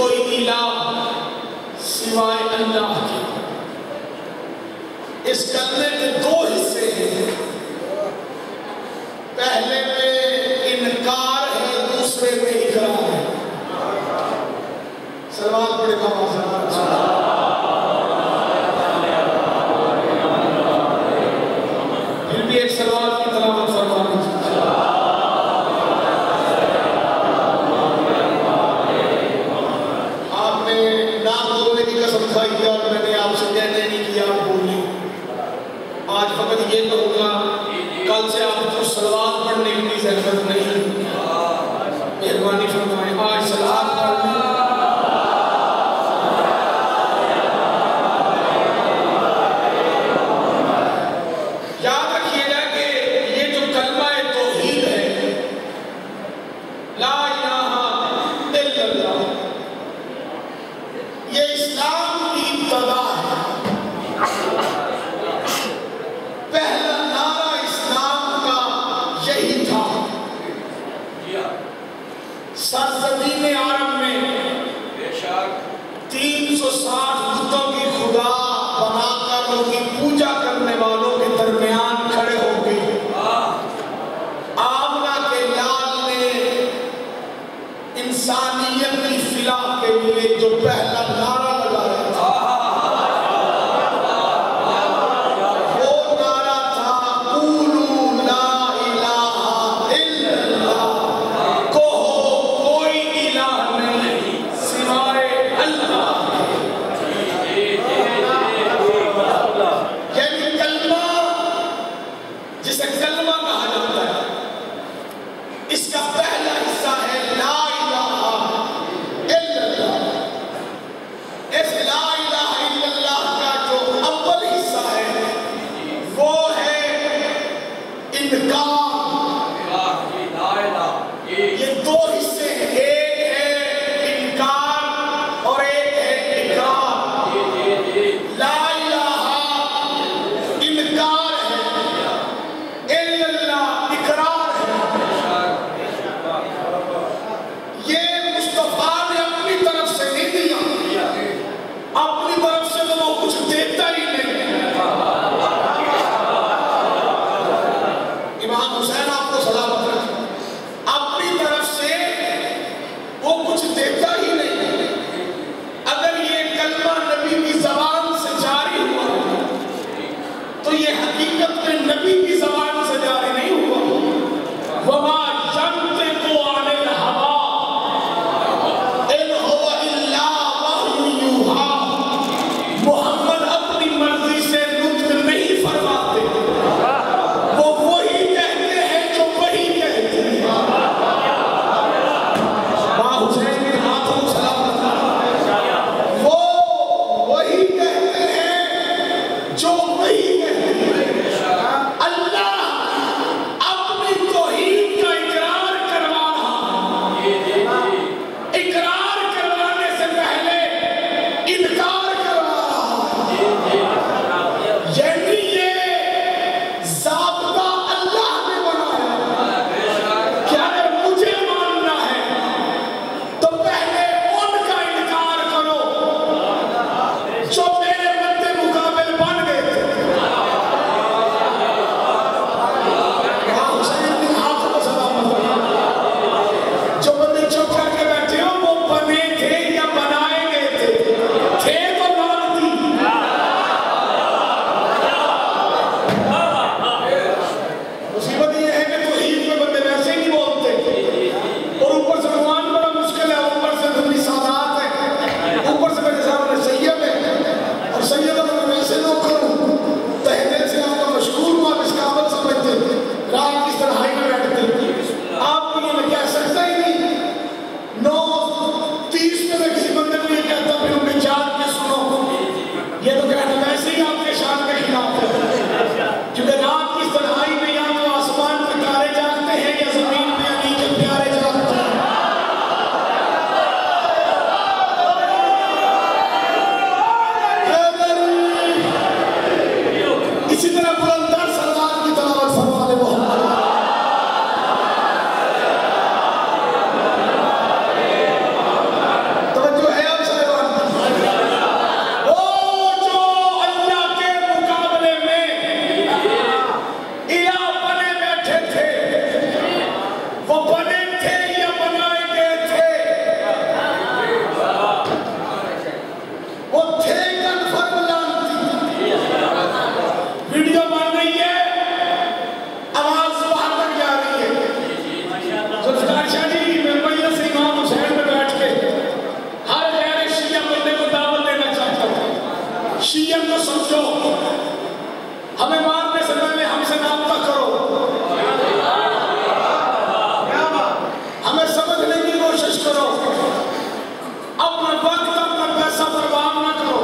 कोई इलाह नहीं सिवाय अल्लाह। ये मुस्तफा ने अपनी तरफ से नहीं दिया, अपनी तरफ से तो वो कुछ देता ही नहीं। इमाम हुसैन आपको सलामत रखे, अपनी तरफ से वो कुछ देता ही नहीं। अगर ये कलमा नबी की ज़बान से जारी हुआ तो ये हकीकत में नबी की ज़बान से जारी नहीं हुआ। वमा यंतिक़ु अनिल हवा इन हुवा इल्ला वह्युन यूहा। मोहम्मद अपनी मर्जी से नुत्क़ नहीं फरमाते, वो वही कहते हैं जो वही कहते हैं। माँ हुसैन के हाथों सलामत, वो वही कहते हैं जो वही कहते हैं। अल्लाह अपनी तौहीद का इकरार करवा रहा है, इकरार करवाने से पहले इनकार करवा रहा है। यानी ये ज़ाब्ता अल्लाह ने बनाया कि अगर मुझे मानना है तो पहले उनका इनकार करो जो मेरे मद्दे मुकाबिल बन गए थे। हाँ, हुसैन के हाथों को सलामत रखो। जो बंदे चुप करके बैठे हो वो बने थे या बनाए गए थे तो लानती। मुसीबत ये है कि तौहीद में बंदे वैसे ही नहीं बोलते, और ऊपर से ज़ुबान बड़ा मुश्किल है, ऊपर से थोड़ी सादात है, ऊपर से मेरे सामने सैयद है, और सैयद अगर मैं वैसे ना करूं तहे दिल से आपका मशहूर हुआ इस काबल समझते, रात की तन्हाई में बैठते, आपको ये मैं कह सकता ही नहीं। 9:30 में मैं किसी बंदे को ये कहता फिर उन्हें जान के सुनो, ये तो कहना वैसे ही आपके शान के खिलाफ है। क्योंकि रात की तन्हाई में या तो आसमान पे तारे जागते हैं या जमीन पे अली के प्यारे जागते हैं। इसी तरह बुलंदर सरदार की तलावत फरमा ले मोहम्मद। तवज्जो है आप साहिबान? वो जो अल्लाह के मुकाबले में इलाह बने बैठे थे, वो बने थे या बनाए गए थे? वो थे कन्फर्म लानती। वीडियो बन रही है, आवाज बाहर तक जा रही है। जुल्फ़िकार शाह जी मुंबई से इमाम हुसैन में बैठ के हर गैर शिया बंदे को दावत देना चाहता हूँ। शिया को समझो, हमें मारने से पहले हमसे नाता करो, हमें समझने की कोशिश करो, अपना वक्त अपना पैसा बर्बाद ना करो।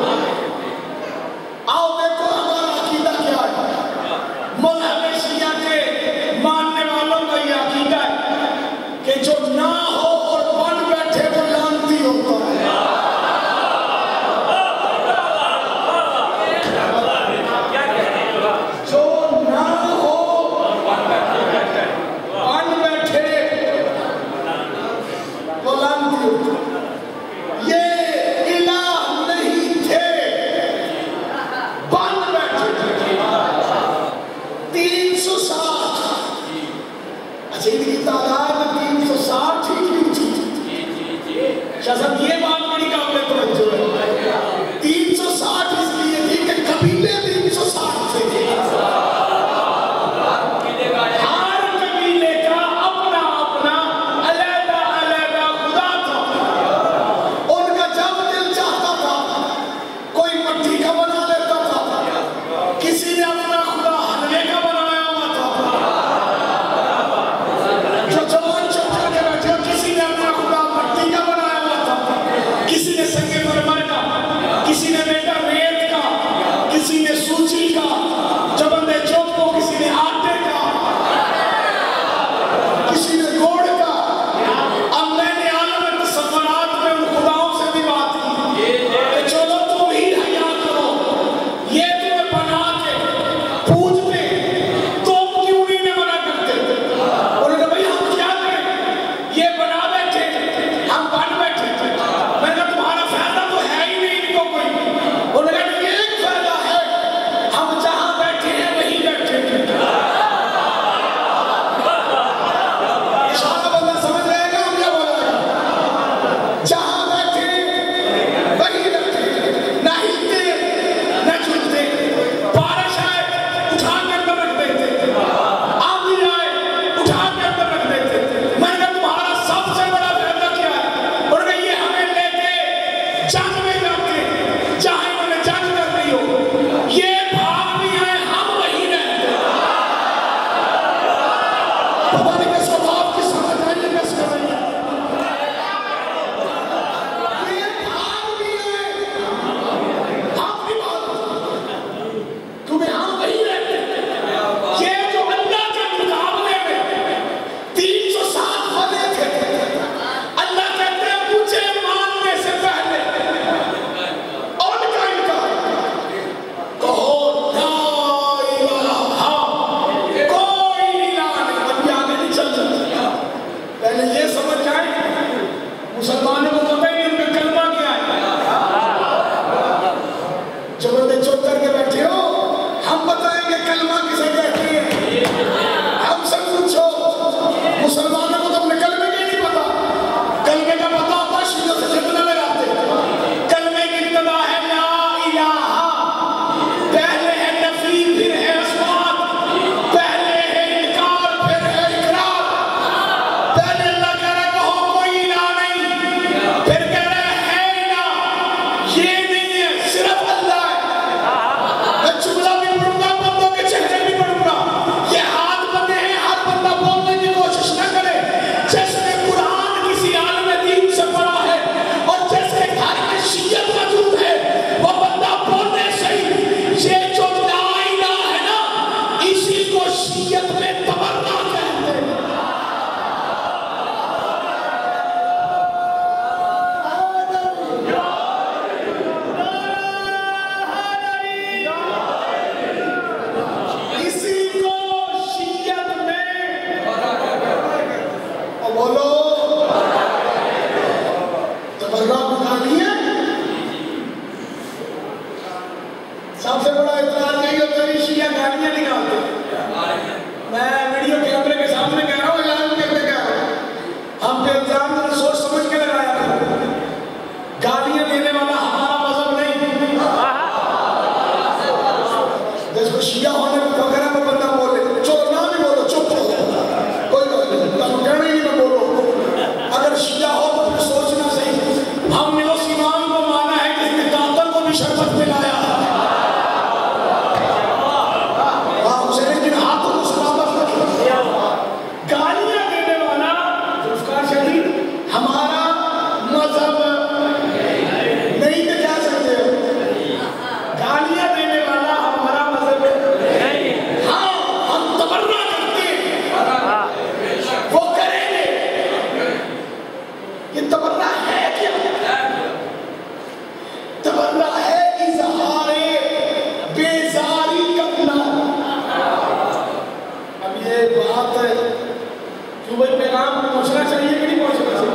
आओ देखो हमारा अकीदा क्या है। मज़हब शिया के मानने वालों का ये अकीदा है कि जो ना हो और बन बैठे वो लानती होता है। जो ना हो बन बैठे वो लानती होता है। ये इलाह नहीं थे, बन बैठे थे। 360, अच्छा इनकी तादाद 360 ही थी। शायद ये बात बड़ी काबिल तवज्जो है। 360 इसलिए थी कि कबीले 360 थे। हर कबीले का अपना अपना अलग अलग खुदा था। उनका जब दिल चाहता था कोई मट्टी का बना लेता था, किसी ने अपना खुदा हलवे का बनाया हुआ था। जो जवान चौक के बैठे, किसी ने अपना खुदा मट्टी का बनाया हुआ था। मुसलमानों को पता ही नहीं उनका कलमा क्या है। जो बंदे चुप करके बैठे हो, हम बताएंगे कलमा किसे कहते हैं। हमसे पूछो, मुसलमानों को तो अपने कलमे का नहीं पता। कलमे का पता होता शीशों से जितना लगाते। कलमे की इब्तिदा है ला इलाहा, पहले है नफी फिर है इस्बात, पहले है इनकार फिर है इकरार। पहले अल्लाह कह रहा है कहो कोई इलाह नहीं, फिर कह रहा है इलाह, ये नहीं है सिर्फ अल्लाह है। मैं जुमला भी पढ़ूंगा, बंदों के चेहरे भी पढ़ूंगा। ये हाथ बंदे हैं, हर बंदा बोलने की कोशिश न करे। जिसने कुरान किसी आलिम दीन से पढ़ा है और जिसके घर में शियत मौजूद है, वो बंदा बोलने से ही ये जो ला इलाहा है ना, इसी को शियत में तबर्रा कहते हैं। इसी को शियत में और बोलो तबर्रा बुखारी है। सबसे बड़ा इतराज यही होता है कि शिया गालियां निकालते हैं। मैं वीडियो कैमरे के सामने कह रहा हूँ, ऐलान करके कह रहा हूँ, हम पे इल्जाम जरा सोच समझ के लगाया करो। गालियां देने वाला हमारा मजहब नहीं। जिसको शिया होने को वगैरह में बंदा बोले, चुप ना भी बोलो, चुप हो, कोई बात नहीं, तुम कहना ही ना बोलो। अगर शिया हो तो फिर सोचना सही। हमने उस इमाम को माना है जिसने कातल को भी शरबत पिलाया। गालियां देने वाला जुल्फकार शहीद हमारा मजहब नहीं तो क्या सकते हो। गालियां देने वाला हमारा मजहब नहीं। हाँ, हम तबर्रा करते हैं, वो करेंगे। ये तबर्रा है क्या? तबर्रा है इज़हारे बेजारी करना। अब ये बात है क्यों भाई, पैगाम पहुंचना चाहिए कि नहीं पहुंचना चाहिए?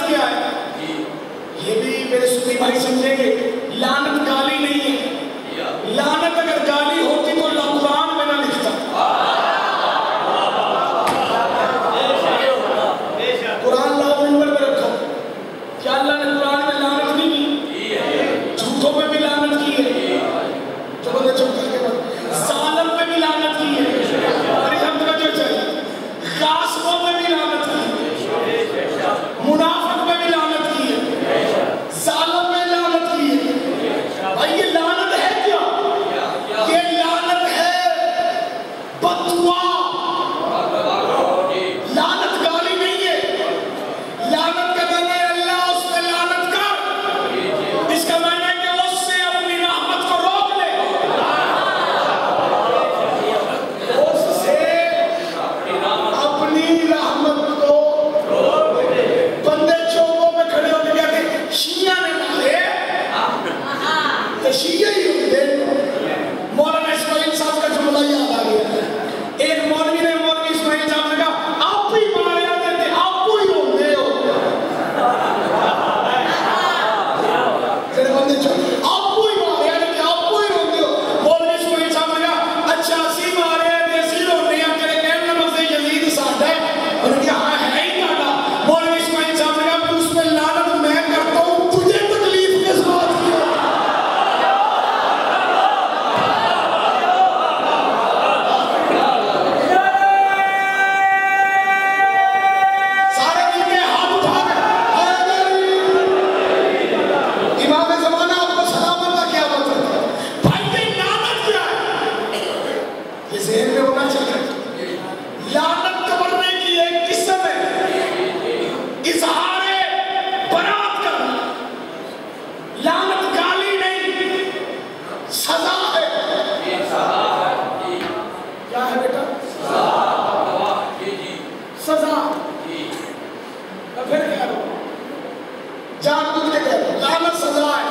किया है, ये भी मेरे सुन्नी भाई समझेंगे, लानत गाली नहीं है। लानत अगर गाली होती तो अल्लाह कुरान में ना लिखता। कुरान लाओ मिंबर पे रखो, क्या अल्लाह ने कुरान में लानत नहीं की? झूठों पे भी लानत की है, जो बंदे चुप करके बोल, जालिम पे भी लानत की है, अरे हम तो जो चाहिए, कासिमों पे भी लानत की है, मुनाफिक पे भी लानत की है, जालिम पे लानत की है। भाई ये लानत है क्या? ये लानत है बददुआ। लानत गाली नहीं है। लानत का माना है अल्लाह उस पे लानत कर, इसका माना है कि उससे अपनी रहमत को रोक ले, उससे अपनी रहमत को रोक ले। बंदे चौकों में खड़े होकर कहते शिया ने मारे तो शिया ही होते। मौलाना इस्माइल साहब का जुमला याद आ गया। एक मौलवी ने मौलवी इस्माइल साहब ने कहा आप ही मारे होते थे, आप ही होते हो। तेरे बंदे चौक आप ही मारे यानी कि आप ही होते हो। मौलवी इस्माइल साहब ने कहा अच्छा सी मारे हैं देसी होते हैं, तेरे कहने मतलब यजीद साडा है। उन्होंने कहा हाँ है ही काटा। मौलवी इस्माइल साहब ने कहा फिर उस पे लानत मैं करता हूँ, तुझे तकलीफ किस बात की? सारे मिलके हाथ उठा के इमाम ज़माना आपको सलामत था क्या मतलब? भाई ये लानत क्या है? ये ज़हन में होना चाहिए। लानत करने की एक किस्म है इज़हारे बरात करना। लानत गाली नहीं, सजा है। क्या है बेटा? सजा। मैं फिर कह रहा हूं, जानबूझ के कह रहा हूं, लानत सजा है।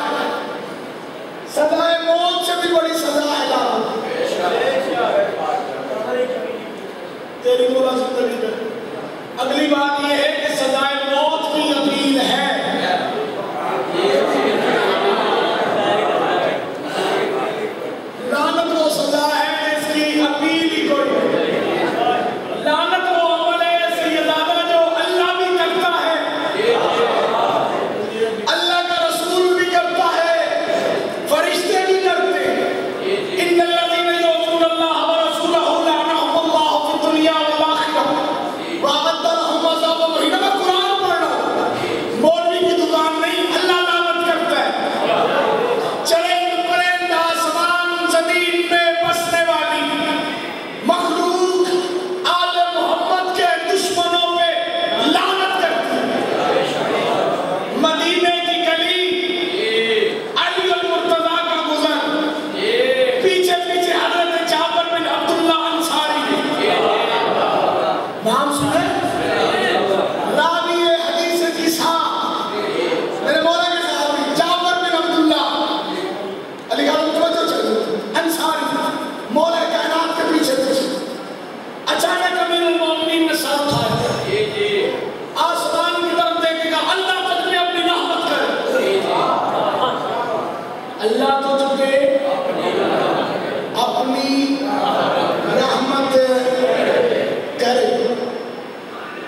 सजा है, मौत से भी बड़ी सजा है लानत। तेरी मोला जिंदगी में अगली बात यह है कि सजाए मौत की अपील है। लानत वो सजा है जिसकी अपील ही कोई नहीं। लानत वो अमल है सैयदादा जो अल्लाह भी करता है, अल्लाह का रसूल भी करता है, फरिश्ते भी करते हैं। इन्नल्लज़ीना युज़ूनल्लाह व रसूलहु लअनहुमुल्लाहु फ़िद दुनिया वल आखिरह व अअद्द लहुम अज़ाबन मुहीना। मैं कुरान पढ़ रहा हूं, मौलवी की दुकान नहीं, अल्लाह लानत करता है। चले परिंद आसमान जमीन में बसने वाली मखलूक आले मोहम्मद के दुश्मनों पे लानत करती है। मदीने की गली, अली अल मुर्तज़ा का गुज़र, पीछे पीछे हज़रत जाबिर बिन अब्दुल्लाह अंसारी, नाम सुने? रावी हदीस की साहब, मेरे मौला के साहबी जाबिर बिन अब्दुल्लाह अली का अंसारी, मौला कायनात के पीछे पीछे। अचानक अमीरुल मोमिनीन ने सर उठाया, आसमान की तरफ देखेगा, अल्लाह तुझ पे अपनी रहमत करे, अल्लाह तुझ पे अपनी रहमत करे।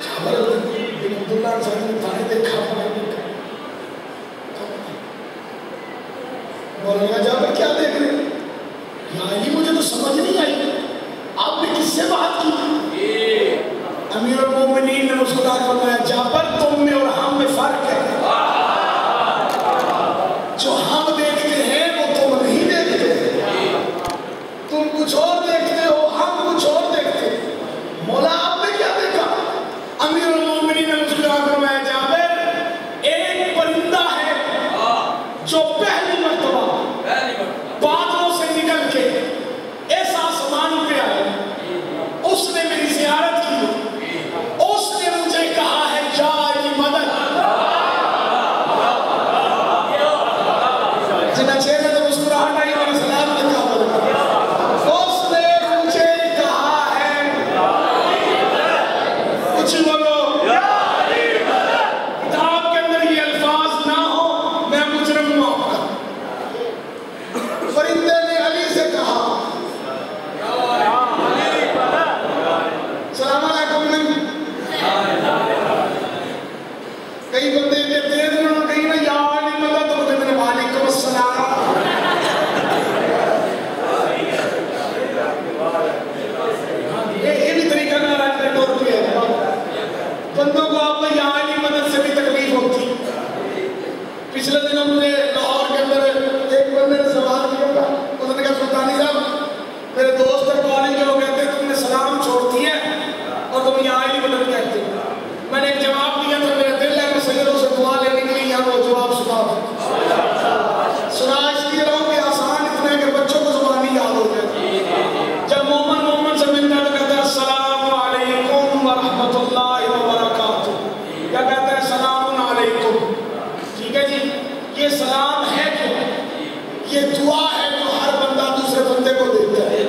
जाबिर बिन अब्दुल्लाह अंसारी ने ताने देखा, मौलाना जाबिर क्या देख रहे हैं? यानी मुझे तो समझ नहीं आई, आपने किससे बात की? अमीरुल मोमिनीन ने मुस्कुरा कर बताया जाबिर तुम में और हम में फर्क है। जो हम देखते हैं वो तुम नहीं देखते, तुम कुछ और देखते हो, हम कुछ और देखते हैं। मौला आपने क्या देखा? अमीरुल मोमिनीन ने मुस्कुरा कर बताया जाबिर एक परिंदा है जो पहली मर्तबा बादलों से निकल के इस आसमान पे आया, उसने मेरी ज़ियारत की, उसने मुझे कहा है को आपको यहाँ की मदद से भी तकलीफ होती। पिछले दिनों मुझे लाहौर के अंदर एक बंदे ने सवाल किया था, उन्होंने कहा सुल्तानी साहब मेरे दोस्त है कॉलेज के, वो कहते हैं तुमने सलाम छोड़ती है और तुम यहाँ की मदद कहते हो। मैंने एक जवाब दिया था, मेरा दिल है मैं सैयदों से दुआ लेने के लिए यहाँ वो जवाब सुना इसलिए रहा हूँ कि आसान इतना है कि बच्चों को जुबानी याद हो जाए। जब मोमन से मिलता है तो कहता है अस्सलाम वालेकुम व रहमतुल्लाहि व बरकातुहू, क्या कहता है सलाम अलैकुम। ठीक है जी, ये सलाम है क्यों? ये दुआ है जो हर बंदा दूसरे बंदे को देता है।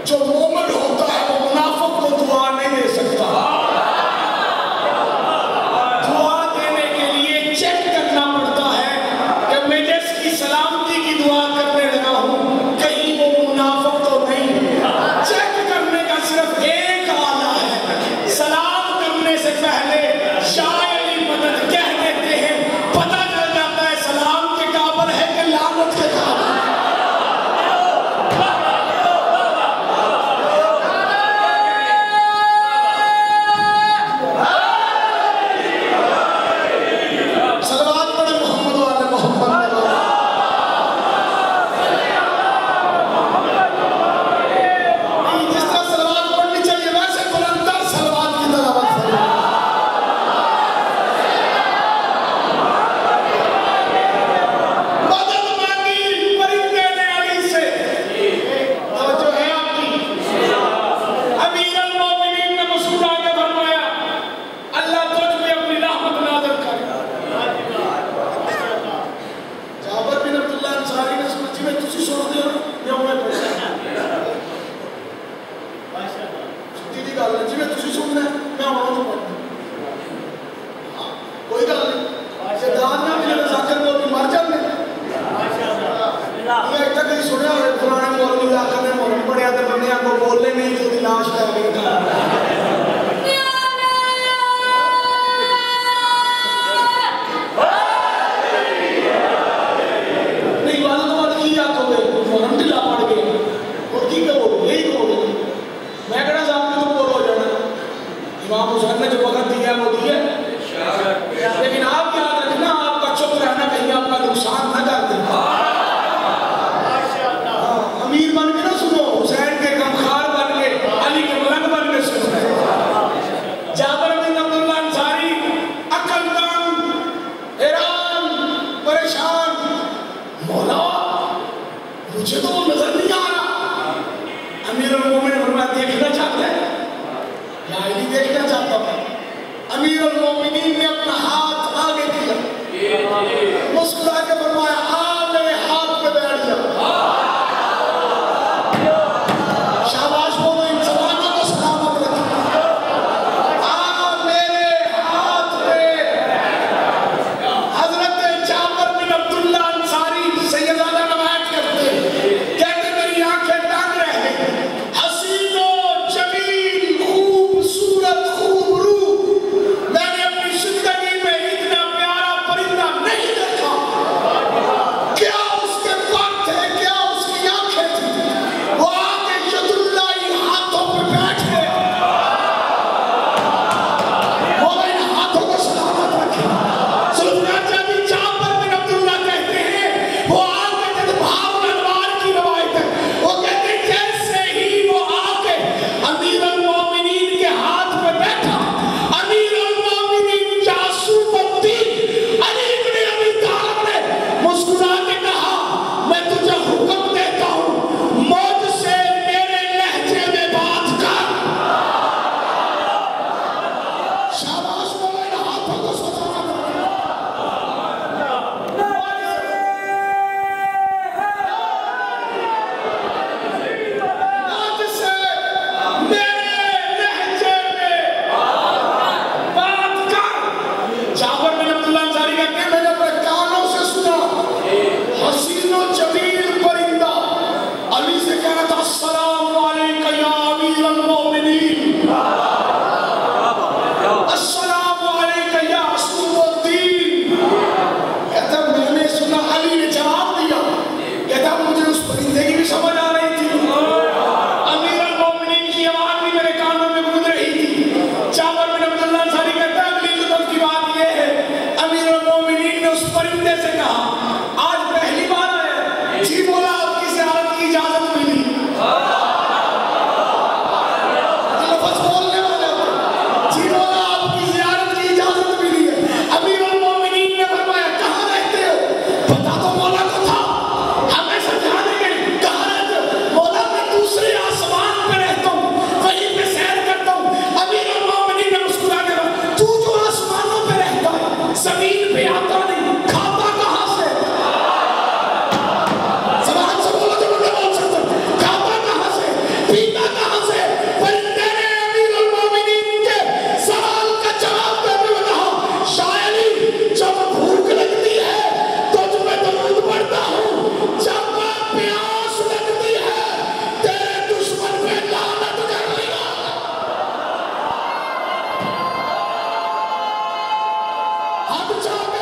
जो मोमन होता है वो मुनाफिक को दुआ नहीं दे सकता। दुआ देने के लिए चेक करना पड़ता है कि मैं जिसकी सलामती की दुआ करने लगा हूँ कहीं वो मुनाफिक तो नहीं। चेक करने का सिर्फ एक आला है, सलाम करने से पहले शायद मदद कह देते हैं, पता चल जाता है सलाम के काबिल है कि लानत के काबिल। लेकिन आप याद रखना, आपका चुप रहना कहीं आपका नुकसान न कर दे। अमीर बन के ना सुनो, हुसैन के गमखार बन के, अली के मलंग बन के सुनो। जाबिर बिन अब्दुल्लाह अंसारी अकलमंद, हैरान, परेशान, मौला मुझे तो वो नजर नहीं आ रहा। अमीरुल मोमिनीन फरमाया देखना चाहता है या अली देखना चाहता हूँ। अमीरुल मोमिनीन ने अपना हाथ आगे किया, मुस्कुरा के फरमाया आ मेरे हाथ पे बैठ जा। शाबाश बोलो, इन जवानों को सलामत रखिए। आ मेरे हाथ पे। हजरत जाबिर बिन अब्दुल्लाह अंसारी सैयदाना रवायत करते, कहते मेरी आंखें तंग रह गई, हंसी हाथ उठा के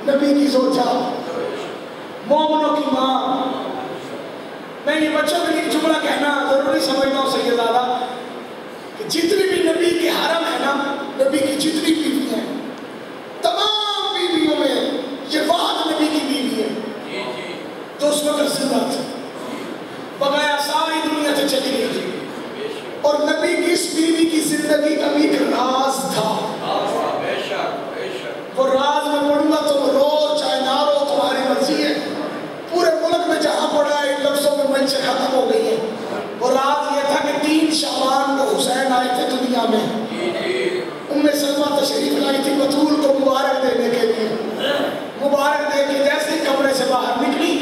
नबी की सोचा मोमनों की माँ। मैं ये बच्चों के लिए जुमला कहना जरूरी समझता हूँ सैयदादा कि जितनी भी नबी के हरम है ना, नबी की जितनी बीवी है, तमाम बीवियों में ये वाद नबी की बीवी है जो उस वक्त जिंदा थी। में चली गई थी। और नबी की इस बीवी की जिंदगी का भी एक राज था। वो राज में पढ़ूंगा तुम रो चाहे ना रो, तुम्हारी मर्जी है। पूरे मुल्क में जहां पड़ा है इन लफ्जों में मंच खत्म हो गई है। वो राज ये था कि 3 शाबान को हुसैन आए थे दुनिया में। उम्मे सलमा तशरीफ लाई थी बतूल को मुबारक देने के लिए। मुबारक दे के जैसे ही कमरे से बाहर निकली,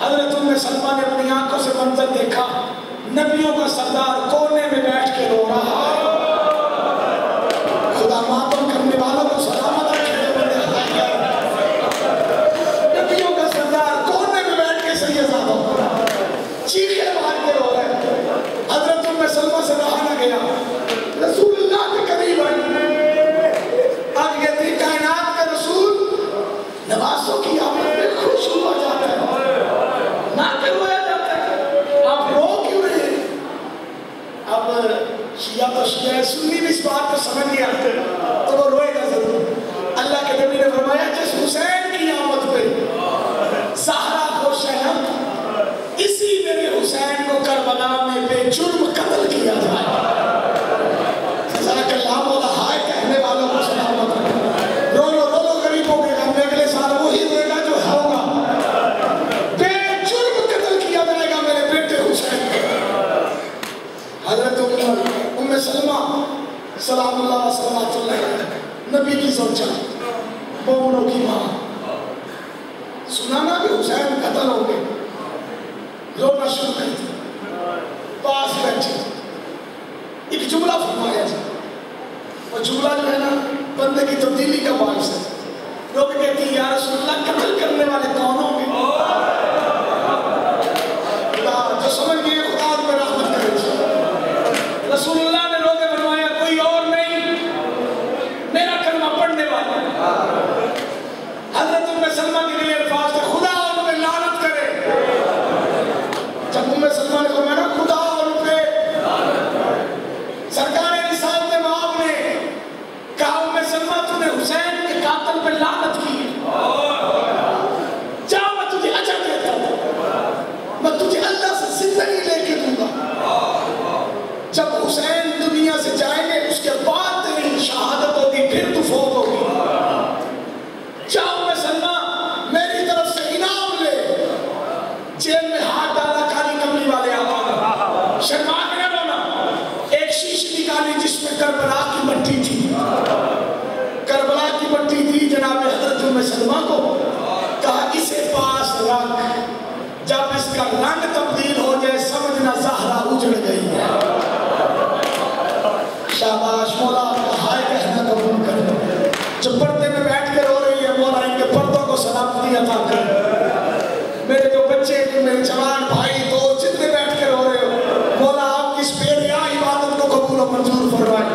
हजरत उम्मे सलमा ने अपनी आंखों से मंजर देखा, नबियों का सरदार कोने में बैठ के रो रहा है। खुदा मातम करने वालों को सलामत रखे। नबियों का सरदार कोने में बैठ के सैयदादा चीखे मार के रो रहे। हजरत उम्मे सलमा से रहा न गया, रसूलुल्लाह के करीब आगे थी। कायनात का रसूल नवासों की आमद में खुश हुआ जाता है, ना के रोया जाता है। आप रो क्यों रहे? अब शिया तो शिया है, सुन्नी भी इस बात को समझ लिया तो वो रोएगा जरूर। अल्लाह के नबी ने फरमाया जिस हुसैन की आमद पे ज़हरा खुश है ना, इसी मेरे हुसैन को करबला में बेजुर्म कत्ल किया जाए। हाय कहने वालों को सलामत रखे। रो लो गरीबों के गम में, अगले साल वही रोएगा जो होगा। बेजुर्म कत्ल किया जाएगा मेरे बेटे हुसैन। हजरत उम्मे सलमा सलामुल्लाह सल्लल्लाहु नबी की ज़ौजा, मोमिनों की माँ, सुना ना कि हुसैन कत्ल हो गए, रोना शुरू कर दिया। पास बैठे एक जुमला फरमाया था। वो जुमला जो है ना बंदे की तब्दीली का बाइस है। लोग कहते हैं या रसूलुल्लाह कत्ल करने वाले कौन होंगे? जो समझ गए खुदा उन पर रहमत करे। रसूलुल्लाह ने रोके फरमाया कोई और नहीं, मेरा कलमा पढ़ने वाला। हजरत उम्मे सलमा के लिए अल्फाज थे, खुदा उन पे लानत करे। जब उम्मे सलमा ने फरमाया खुदा उन पे सरकार हुसैन के कातिल पे लानत की, जा मैं तुझे अजर देता हूं, मैं तुझे अल्लाह से जिंदगी लेके दूंगा। जब हुसैन दुनिया से जाएंगे उसके बाद तेरी शहादत होगी, फिर तू फौत होगी। जाओ मैं सलमा मेरी तरफ से इनाम ले। जेल में हाथ डाला, काली कमली वाले आवाज शर्मा के रोना। एक शीशी निकाली जिसमें करबला की मट्टी थी। करबला की मट्टी दी जनाब हजरत उम्मे सलमा को, कहा इसे पास रख, जब इसका रंग तब्दील हो जाए समझना ज़हरा उजड़ गई है। शाबाश मौला आपका हाय कहना कबूल कर। जो पर्दे में बैठ के रो रही है मौला इनके पर्दों को सलामती अता कर। मेरे जो बच्चे मेरे जवान भाई दोस्त जितने बैठ के रो रहे हो, मौला आपकी इस बेरिया इबादत को कबूल और मंजूर फरमाए।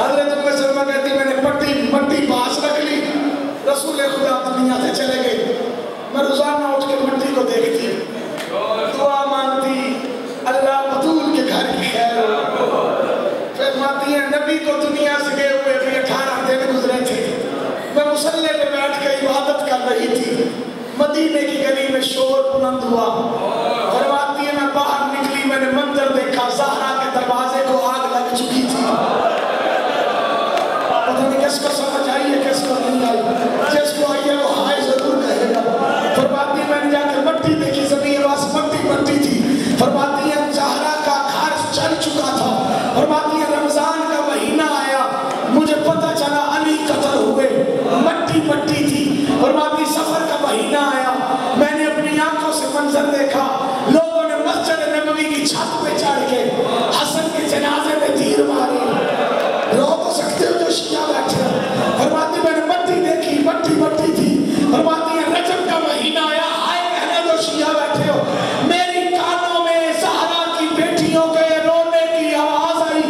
हजरत उम्मे सलमा कहती मैंने मट्टी पास रख ली, रसूल खुदा दुनिया से चले गए। मैं रोजाना उठ के मट्टी को देखती, दुआ मांगती, अल्लाह बतूल के घर की खैर हो। फिर माती है नबी को दुनिया से गए हुए भी 18 दिन गुजरे थे। मैं मुसल्ले पे बैठ के इबादत कर रही थी, मदीने की गली में शोर बुलंद हुआ। फरमाती है मैं बाहर निकली, मैंने मंजर देखा, ज़हरा के दरवाजे को आग लग चुकी थी। पता नहीं किसको समझ आई है किसको नहीं आई, जिसको आई है वो हाय जरूर कहेगा। फरमाती मैंने जाकर मट्टी देखी, जमीन वास मट्टी थी। फरमाती है ज़हरा का घर चल चुका था। फरमाती है रमजान का महीना आया, मुझे पता चला अली कत्ल हुए, मट्टी थी। फरमाती सफर का महीना आया, मैंने अपनी आंखों से मंजर देखा, लोगों ने मस्जिद नबवी की छत पे चढ़ के हसन के जनाजे में तीर मारे। रो तो सकते हो जो शिया बैठे। फरमाती मैंने मट्टी देखी, मट्टी थी। फरमाती है रजब का महीना आया, हाय कहने जो शिया बैठे हो, मेरी कानों में ज़हरा की बेटियों के रोने की आवाज आई।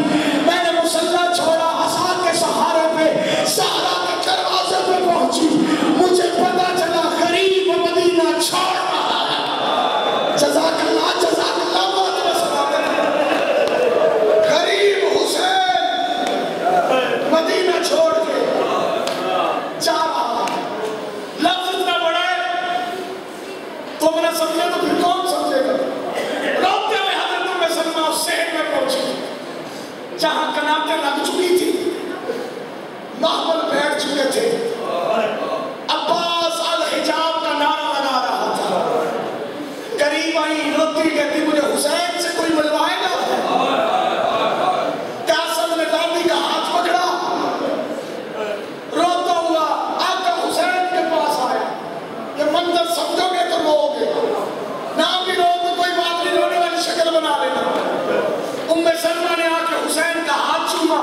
मैंने मुसल्ला छोड़ा, हसा के सहारे पे ज़हरा के दरवाजे पे पहुंची, मुझे पता चला गरीब मदीना छोड़ रहा है। जज़ाकल्लाह गरीब हुसैन मदीना छोड़ के जा रहा। लफ्ज़ इतना बड़ा है तुम ना समझे तो फिर कौन समझेगा। रोते हुए हजरत उम्मे सलमा करीब आई, रोती, कहती मुझे हुसैन से कोई मिलवाएगा। कासिम ने दादी का हाथ पकड़ा, रोता हुआ आका हुसैन के पास आया। ये मंजर समझोगे तो रोओगे, ना भी रो तो कोई बात नहीं, रोने वाली शक्ल बना लेना। उम्मे सलमा ने आके हुसैन का हाथ चूमा,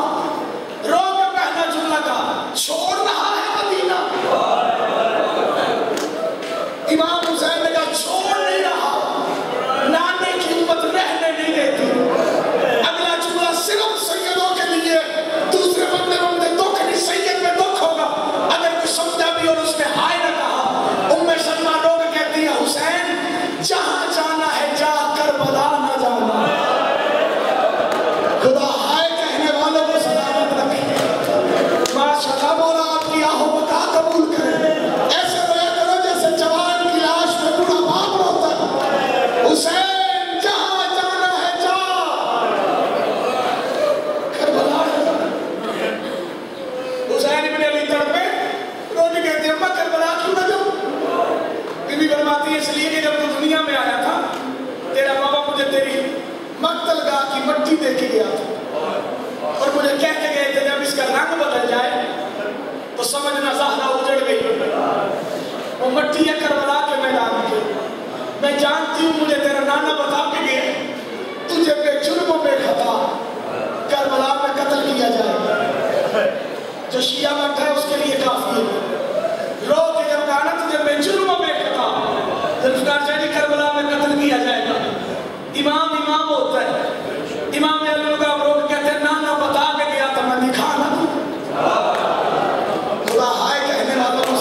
रो के पहला जुमला कहा, छोड़ रहा है मदीना। इमाम हुसैन ने कहा छोड़ नहीं रहा, नाने की उम्मत रहने नहीं देती। अगला जुमला सिर्फ सैयदों के लिए, दूसरे बंदे में दुख नहीं, सैयद में दुख होगा। अगर कोई समझा भी और उसने हाय ना कहा, उम्मे सलमा रो के कहती है हुसैन जहां जाना है जा, करबला ना जाना। खुदा हाय कहने वालों को सलामत रखे। माशाअल्लाह मौला आपकी आहो बता कबूल करे। ऐसे रोया करो जैसे जवान की लाश में बूढ़ा बाप रोता है। हुसैन जहां जाना है जा, करबला ना जाना। हुसैन इब्न अली तड़पे, रोटी कहते अम्मा करबला क्यों ना जाऊं? बीबी फरमाती है इसलिए कि जब तू दुनिया में आया था, तेरा बाबा मुझे तेरी मक्तल गाह की मट्टी दे के गया था और मुझे कह के गए थे जब इसका रंग बदल जाए तो समझना ज़हरा उजड़ गई। वो मट्टी है करबला के मैदान के। मैं जानती हूँ मुझे तेरा नाना बता के गए, तुझे बेजुर्म बेखता करबला में कत्ल किया जाएगा। जो शिया मत है उसके लिए काफी है। रो के जब गाना तुझे बेजुर्म बेखता जुल्फ़िकार जैनी करबला में कत्ल किया जाएगा। इमाम इमाम होता है। इमाम ने लोग कहते हैं नाना बता के गया था, मैं दिखा ना दूं। खुदा हाय कहने वालों को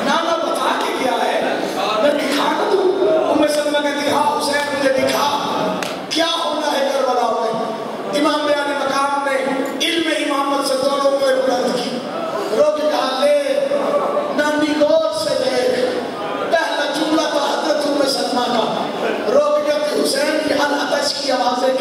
नाना बता के गया है, मैं दिखा ना दूं। उम्मे सलमा कहती हाँ हुसैन मुझे दिखा क्या होना है करबला में। इमाम बयान मकाम ने इल्म इमामत से दोनों को बुलंद की, रो के कहा ले नानी गौर से देख। पहला जुमला तो हजरत उम्मे सलमा का, रो के कहती हुसैन की अनहदश की आवाज़ें